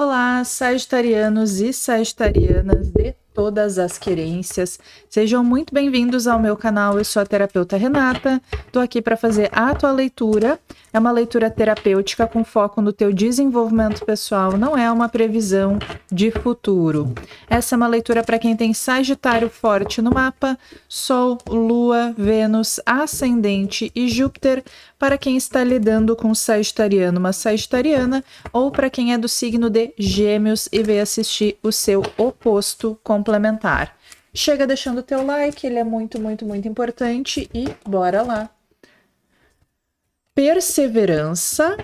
Olá, sagitarianos e sagitarianas de todas as querências. Sejam muito bem-vindos ao meu canal. Eu sou a terapeuta Renata. Estou aqui para fazer a tua leitura. É uma leitura terapêutica com foco no teu desenvolvimento pessoal, não é uma previsão de futuro. Essa é uma leitura para quem tem Sagitário forte no mapa, Sol, Lua, Vênus, Ascendente e Júpiter, para quem está lidando com sagitariano, uma sagitariana, ou para quem é do signo de Gêmeos e veio assistir o seu oposto complementar. Chega deixando o teu like, ele é muito, muito, muito importante e bora lá. Perseverança.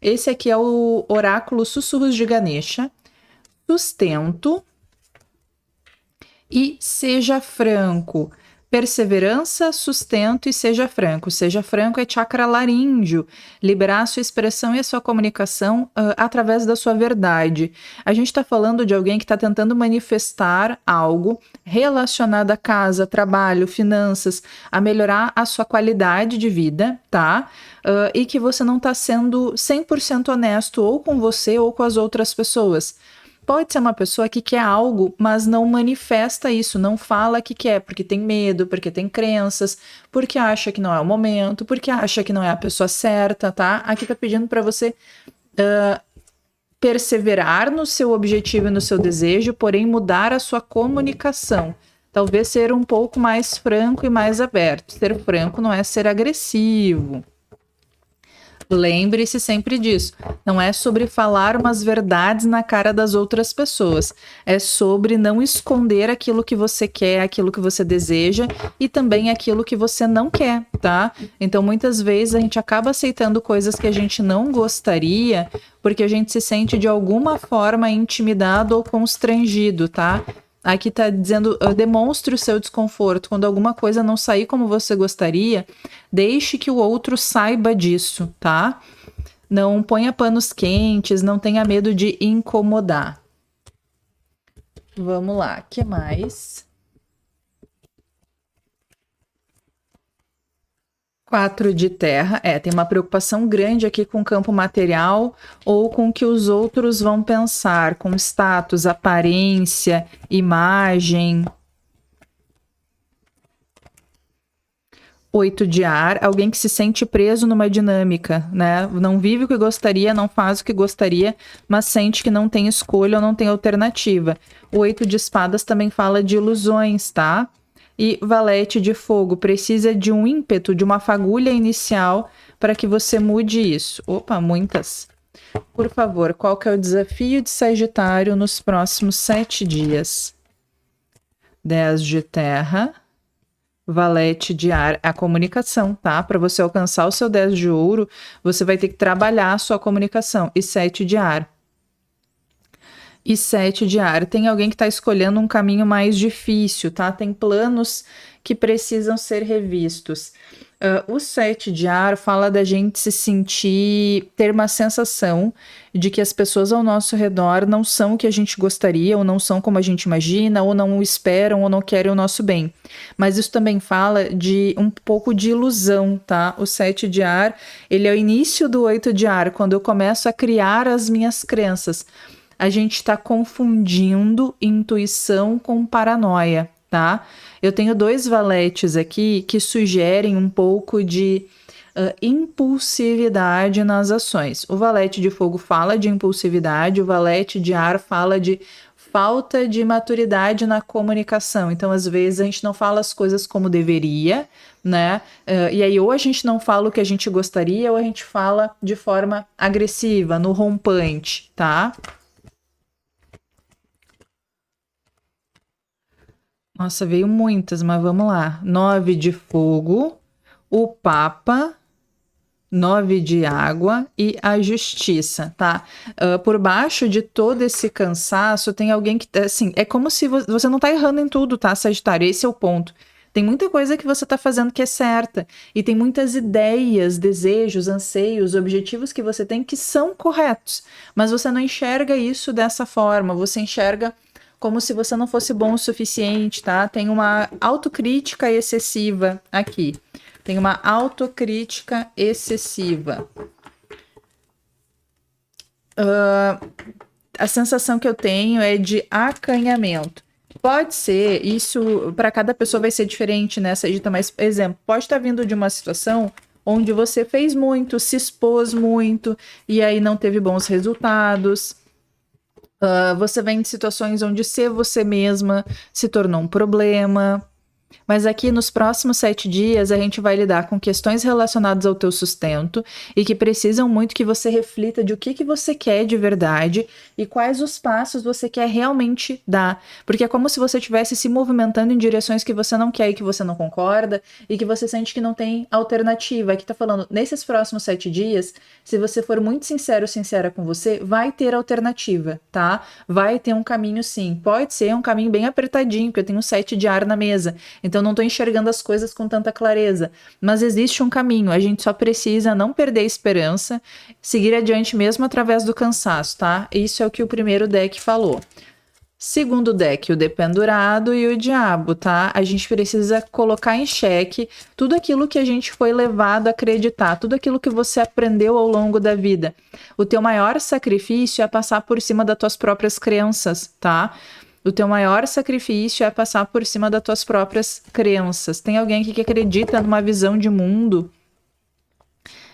Esse aqui é o oráculo Sussurros de Ganesha. Sustento e seja franco. Perseverança, sustento e seja franco. Seja franco é chakra laríngeo, liberar a sua expressão e a sua comunicação através da sua verdade. A gente está falando de alguém que está tentando manifestar algo relacionado a casa, trabalho, finanças, a melhorar a sua qualidade de vida, tá? E que você não está sendo 100% honesto ou com você ou com as outras pessoas. Pode ser uma pessoa que quer algo, mas não manifesta isso, não fala que quer, porque tem medo, porque tem crenças, porque acha que não é o momento, porque acha que não é a pessoa certa, tá? Aqui tá pedindo para você perseverar no seu objetivo e no seu desejo, porém mudar a sua comunicação. Talvez ser um pouco mais franco e mais aberto. Ser franco não é ser agressivo. Lembre-se sempre disso. Não é sobre falar umas verdades na cara das outras pessoas. É sobre não esconder aquilo que você quer, aquilo que você deseja e também aquilo que você não quer, tá? Então, muitas vezes a gente acaba aceitando coisas que a gente não gostaria porque a gente se sente de alguma forma intimidado ou constrangido, tá? Aqui tá dizendo, demonstre o seu desconforto. Quando alguma coisa não sair como você gostaria, deixe que o outro saiba disso, tá? Não ponha panos quentes, não tenha medo de incomodar. Vamos lá, o que mais? 4 de terra, tem uma preocupação grande aqui com o campo material ou com o que os outros vão pensar, com status, aparência, imagem. 8 de ar, alguém que se sente preso numa dinâmica, né? Não vive o que gostaria, não faz o que gostaria, mas sente que não tem escolha ou não tem alternativa. O 8 de espadas também fala de ilusões, tá? E valete de fogo, precisa de um ímpeto, de uma fagulha inicial para que você mude isso. Opa, muitas. Por favor, qual que é o desafio de Sagitário nos próximos 7 dias? 10 de terra, valete de ar, a comunicação, tá? Para você alcançar o seu 10 de ouro, você vai ter que trabalhar a sua comunicação. E 7 de ar. E 7 de ar, tem alguém que está escolhendo um caminho mais difícil, tá? Tem planos que precisam ser revistos. O 7 de ar fala da gente se sentir, ter uma sensação de que as pessoas ao nosso redor não são o que a gente gostaria, ou não são como a gente imagina, ou não esperam, ou não querem o nosso bem. Mas isso também fala de um pouco de ilusão, tá? O 7 de ar, ele é o início do 8 de ar, quando eu começo a criar as minhas crenças. A gente está confundindo intuição com paranoia, tá? Eu tenho 2 valetes aqui que sugerem um pouco de impulsividade nas ações. O valete de fogo fala de impulsividade, o valete de ar fala de falta de maturidade na comunicação. Então, às vezes, a gente não fala as coisas como deveria, né? E aí, ou a gente não fala o que a gente gostaria, ou a gente fala de forma agressiva, no rompante, tá? Nossa, veio muitas, mas vamos lá. 9 de fogo, o Papa, 9 de água e a justiça, tá? Por baixo de todo esse cansaço, tem alguém que, assim, é como se você não tá errando em tudo, tá, Sagitário? Esse é o ponto. Tem muita coisa que você tá fazendo que é certa. E tem muitas ideias, desejos, anseios, objetivos que você tem que são corretos. Mas você não enxerga isso dessa forma. Você enxerga como se você não fosse bom o suficiente, tá? Tem uma autocrítica excessiva aqui. Tem uma autocrítica excessiva. A sensação que eu tenho é de acanhamento. Pode ser, isso para cada pessoa vai ser diferente, né, Saíta? Mas, exemplo, pode estar vindo de uma situação onde você fez muito, se expôs muito, e aí não teve bons resultados. Você vem de situações onde ser você mesma se tornou um problema. Mas aqui nos próximos 7 dias a gente vai lidar com questões relacionadas ao teu sustento e que precisam muito que você reflita de o que você quer de verdade e quais os passos você quer realmente dar. Porque é como se você estivesse se movimentando em direções que você não quer e que você não concorda e que você sente que não tem alternativa. Aqui tá falando, nesses próximos 7 dias, se você for muito sincero ou sincera com você, vai ter alternativa, tá? Vai ter um caminho sim. Pode ser um caminho bem apertadinho, porque eu tenho 7 de ar na mesa. Então não estou enxergando as coisas com tanta clareza. Mas existe um caminho, a gente só precisa não perder a esperança, seguir adiante mesmo através do cansaço, tá? Isso é o que o primeiro deck falou. Segundo deck, o Dependurado e o Diabo, tá? A gente precisa colocar em xeque tudo aquilo que a gente foi levado a acreditar, tudo aquilo que você aprendeu ao longo da vida. O teu maior sacrifício é passar por cima das tuas próprias crenças, tá? O teu maior sacrifício é passar por cima das tuas próprias crenças. Tem alguém aqui que acredita numa visão de mundo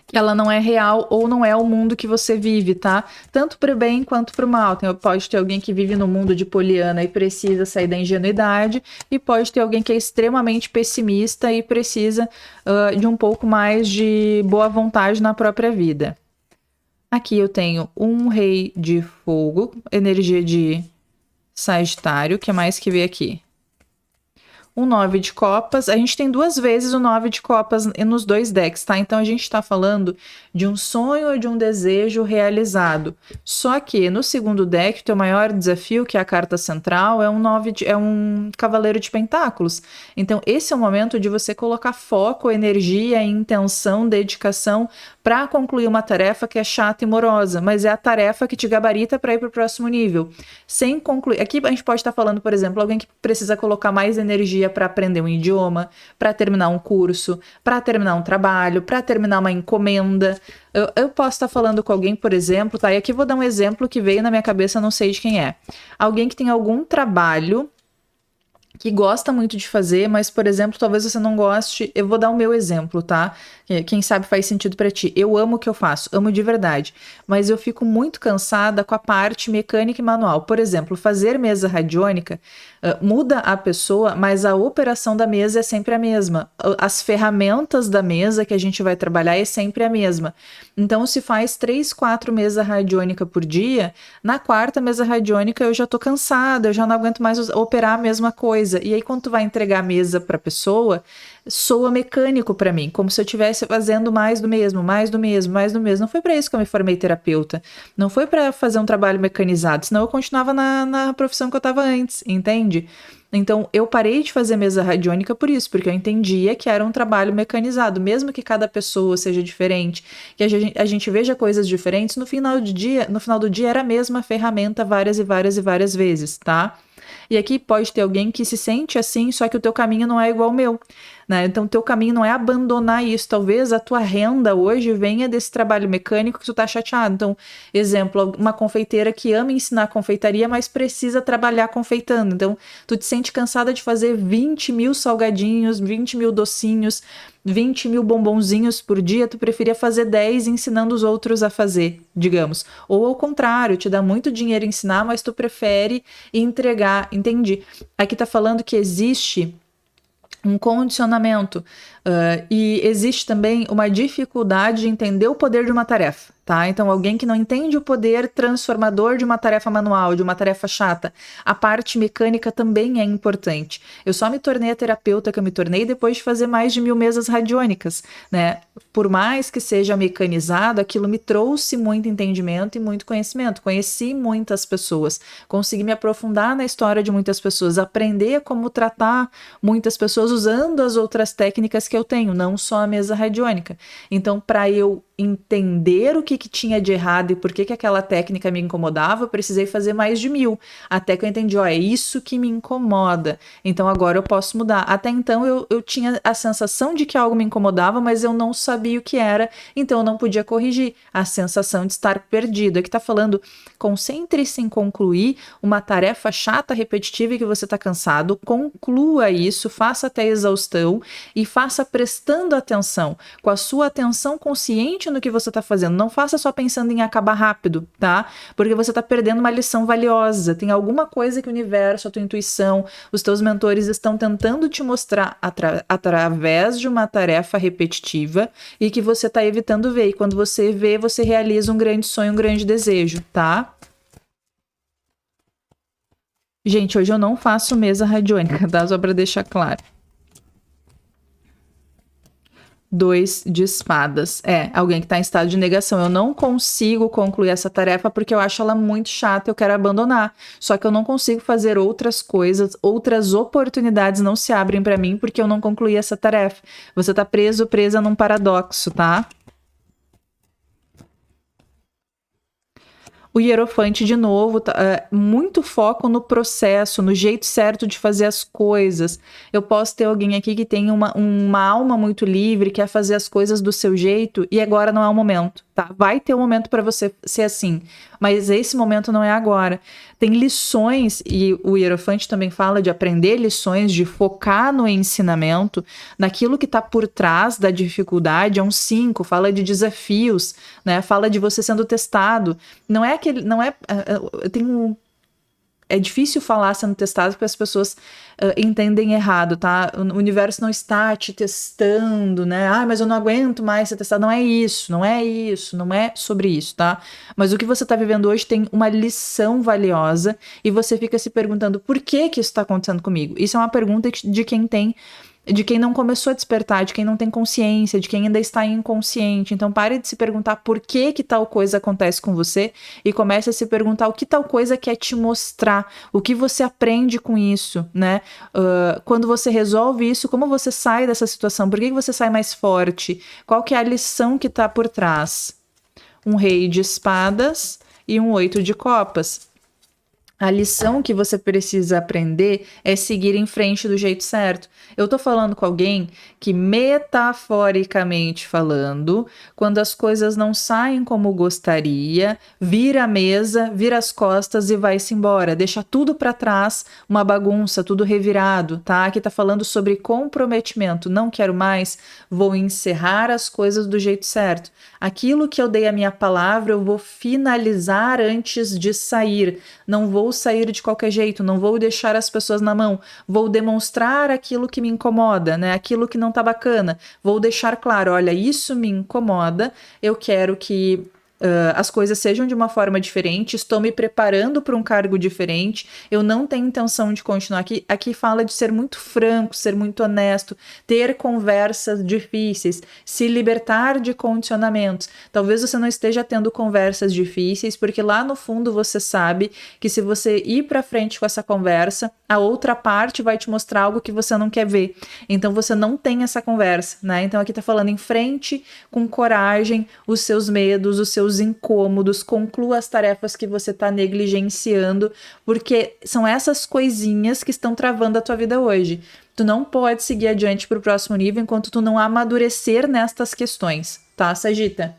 que ela não é real ou não é o mundo que você vive, tá? Tanto pro bem quanto pro mal. Pode ter alguém que vive no mundo de Poliana e precisa sair da ingenuidade, e pode ter alguém que é extremamente pessimista e precisa de um pouco mais de boa vontade na própria vida. Aqui eu tenho um Rei de Fogo, energia de Sagitário. O que mais que veio aqui? Um 9 de copas. A gente tem 2 vezes o 9 de copas nos 2 decks, tá? Então a gente tá falando de um sonho ou de um desejo realizado. Só que no segundo deck, o teu maior desafio, que é a carta central, é um cavaleiro de pentáculos. Então esse é o momento de você colocar foco, energia, intenção, dedicação para concluir uma tarefa que é chata e morosa, mas é a tarefa que te gabarita para ir para o próximo nível. Sem concluir. Aqui a gente pode estar falando, por exemplo, alguém que precisa colocar mais energia para aprender um idioma, para terminar um curso, para terminar um trabalho, para terminar uma encomenda. Eu posso estar falando com alguém, por exemplo, tá? E aqui vou dar um exemplo que veio na minha cabeça, não sei de quem é. Alguém que tem algum trabalho que gosta muito de fazer, mas, por exemplo, talvez você não goste. Eu vou dar o meu exemplo, tá? Quem sabe faz sentido pra ti. Eu amo o que eu faço, amo de verdade, mas eu fico muito cansada com a parte mecânica e manual. Por exemplo, fazer mesa radiônica muda a pessoa, mas a operação da mesa é sempre a mesma. As ferramentas da mesa que a gente vai trabalhar é sempre a mesma. Então, se faz 3, 4 mesas radiônicas por dia, na 4ª mesa radiônica eu já tô cansada, eu já não aguento mais operar a mesma coisa. E aí, quando tu vai entregar a mesa pra pessoa, soa mecânico para mim, como se eu estivesse fazendo mais do mesmo, mais do mesmo, mais do mesmo. Não foi para isso que eu me formei terapeuta. Não foi para fazer um trabalho mecanizado, senão eu continuava na profissão que eu estava antes, entende? Então, eu parei de fazer mesa radiônica por isso, porque eu entendia que era um trabalho mecanizado, mesmo que cada pessoa seja diferente, que a gente veja coisas diferentes, no final do dia era a mesma ferramenta várias e várias e várias vezes, tá? E aqui pode ter alguém que se sente assim, só que o teu caminho não é igual ao meu, né? Então, o teu caminho não é abandonar isso. Talvez a tua renda hoje venha desse trabalho mecânico que tu tá chateado. Então, exemplo, uma confeiteira que ama ensinar confeitaria, mas precisa trabalhar confeitando. Então, tu te sente cansada de fazer 20 mil salgadinhos, 20 mil docinhos, 20 mil bombonzinhos por dia, tu preferia fazer 10 ensinando os outros a fazer, digamos. Ou ao contrário, te dá muito dinheiro ensinar, mas tu prefere entregar, entendi. Aqui tá falando que existe um condicionamento e existe também uma dificuldade de entender o poder de uma tarefa, tá? Então, alguém que não entende o poder transformador de uma tarefa manual, de uma tarefa chata, a parte mecânica também é importante. Eu só me tornei a terapeuta que eu me tornei depois de fazer mais de 1000 mesas radiônicas, né? Por mais que seja mecanizado, aquilo me trouxe muito entendimento e muito conhecimento. Conheci muitas pessoas, consegui me aprofundar na história de muitas pessoas, aprender como tratar muitas pessoas usando as outras técnicas que eu tenho, não só a mesa radiônica. Então, para eu entender o que tinha de errado e por que aquela técnica me incomodava, eu precisei fazer mais de 1000, até que eu entendi, ó, é isso que me incomoda, então agora eu posso mudar. Até então eu tinha a sensação de que algo me incomodava, mas eu não sabia o que era, então eu não podia corrigir. A sensação de estar perdido. Aqui tá falando, concentre-se em concluir uma tarefa chata, repetitiva e que você tá cansado, conclua isso, faça até a exaustão e faça prestando atenção, com a sua atenção consciente no que você está fazendo. Não faça só pensando em acabar rápido, tá? Porque você está perdendo uma lição valiosa. Tem alguma coisa que o universo, a tua intuição, os teus mentores estão tentando te mostrar através de uma tarefa repetitiva e que você está evitando ver. E quando você vê, você realiza um grande sonho, um grande desejo, tá? Gente, hoje eu não faço mesa radiônica, tá? Só para deixar claro. 2 de espadas. Alguém que está em estado de negação. Eu não consigo concluir essa tarefa porque eu acho ela muito chata, eu quero abandonar. Só que eu não consigo fazer outras coisas, outras oportunidades não se abrem para mim porque eu não concluí essa tarefa. Você tá presa num paradoxo, tá? O Hierofante, de novo, muito foco no processo, no jeito certo de fazer as coisas. Eu posso ter alguém aqui que tem uma alma muito livre, quer fazer as coisas do seu jeito, e agora não é o momento, tá? Vai ter um momento para você ser assim, mas esse momento não é agora. Tem lições, e o Hierofante também fala de aprender lições, de focar no ensinamento, naquilo que está por trás da dificuldade. É um 5, fala de desafios, né? Fala de você sendo testado. Não é é difícil falar sendo testado porque as pessoas entendem errado, tá? O universo não está te testando, né? Mas eu não aguento mais ser testado. Não é isso, não é sobre isso, tá? Mas o que você tá vivendo hoje tem uma lição valiosa e você fica se perguntando por que isso tá acontecendo comigo? Isso é uma pergunta de quem não começou a despertar, de quem não tem consciência, de quem ainda está inconsciente. Então pare de se perguntar por que tal coisa acontece com você e comece a se perguntar o que tal coisa quer te mostrar, o que você aprende com isso, né? Quando você resolve isso, como você sai dessa situação? Por que você sai mais forte? Qual que é a lição que está por trás? Um rei de espadas e um 8 de copas. A lição que você precisa aprender é seguir em frente do jeito certo. Eu tô falando com alguém que, metaforicamente falando, quando as coisas não saem como gostaria, vira a mesa, vira as costas e vai-se embora. Deixa tudo para trás, uma bagunça, tudo revirado, tá? Aqui tá falando sobre comprometimento. Não quero mais, vou encerrar as coisas do jeito certo. Aquilo que eu dei a minha palavra, eu vou finalizar antes de sair. Não vou sair de qualquer jeito, não vou deixar as pessoas na mão, vou demonstrar aquilo que me incomoda, né? Aquilo que não tá bacana. Vou deixar claro, olha, isso me incomoda, eu quero que as coisas sejam de uma forma diferente, estou me preparando para um cargo diferente, eu não tenho intenção de continuar aqui. Aqui fala de ser muito franco, ser muito honesto, ter conversas difíceis, se libertar de condicionamentos. Talvez você não esteja tendo conversas difíceis, porque lá no fundo você sabe que se você ir para frente com essa conversa, a outra parte vai te mostrar algo que você não quer ver. Então você não tem essa conversa, né? Então aqui tá falando em frente, com coragem, os seus medos, os seus incômodos, conclua as tarefas que você está negligenciando, porque são essas coisinhas que estão travando a tua vida hoje. Tu não pode seguir adiante para o próximo nível enquanto tu não amadurecer nestas questões, tá, Sagita?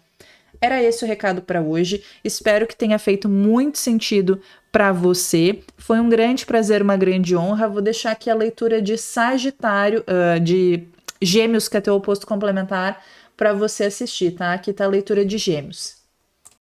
Era esse o recado para hoje. Espero que tenha feito muito sentido para você. Foi um grande prazer, uma grande honra. Vou deixar aqui a leitura de Sagitário, de Gêmeos, que é teu oposto complementar, para você assistir, tá? Aqui tá a leitura de Gêmeos.